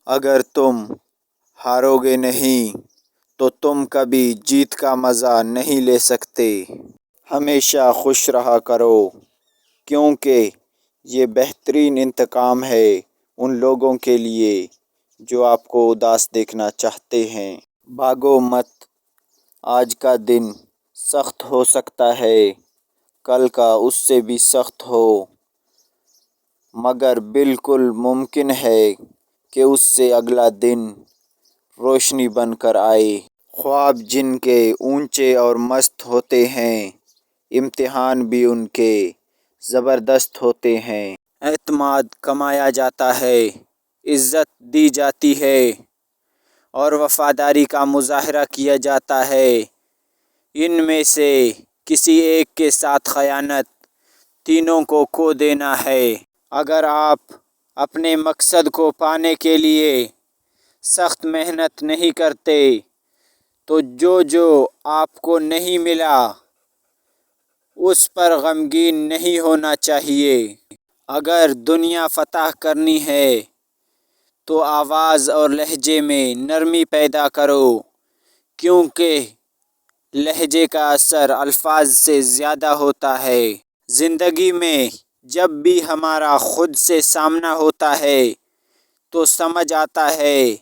اگر تم ہارو گے نہیں تو تم کبھی جیت کا مزہ نہیں لے سکتے۔ ہمیشہ خوش رہا کرو، کیونکہ یہ بہترین انتقام ہے ان لوگوں کے لیے جو آپ کو اداس دیکھنا چاہتے ہیں۔ بھاگو مت، آج کا دن سخت ہو سکتا ہے، کل کا اس سے بھی سخت ہو، مگر بالکل ممکن ہے کہ اس سے اگلا دن روشنی بن کر آئے۔ خواب جن کے اونچے اور مست ہوتے ہیں، امتحان بھی ان کے زبردست ہوتے ہیں۔ اعتماد کمایا جاتا ہے، عزت دی جاتی ہے اور وفاداری کا مظاہرہ کیا جاتا ہے۔ ان میں سے کسی ایک کے ساتھ خیانت تینوں کو کھو دینا ہے۔ اگر آپ اپنے مقصد کو پانے کے لیے سخت محنت نہیں کرتے تو جو آپ کو نہیں ملا اس پر غمگین نہیں ہونا چاہیے۔ اگر دنیا فتح کرنی ہے تو آواز اور لہجے میں نرمی پیدا کرو، کیونکہ لہجے کا اثر الفاظ سے زیادہ ہوتا ہے۔ زندگی میں جب بھی ہمارا خود سے سامنا ہوتا ہے تو سمجھ آتا ہے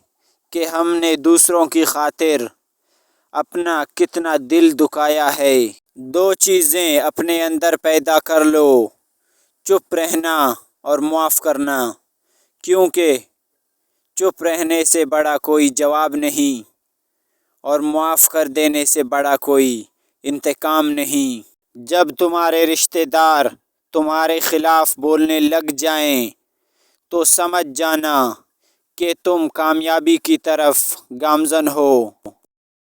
کہ ہم نے دوسروں کی خاطر اپنا کتنا دل دکھایا ہے۔ دو چیزیں اپنے اندر پیدا کر لو، چپ رہنا اور معاف کرنا، کیونکہ چپ رہنے سے بڑا کوئی جواب نہیں اور معاف کر دینے سے بڑا کوئی انتقام نہیں۔ جب تمہارے رشتہ دار تمہارے خلاف بولنے لگ جائیں تو سمجھ جانا کہ تم کامیابی کی طرف گامزن ہو۔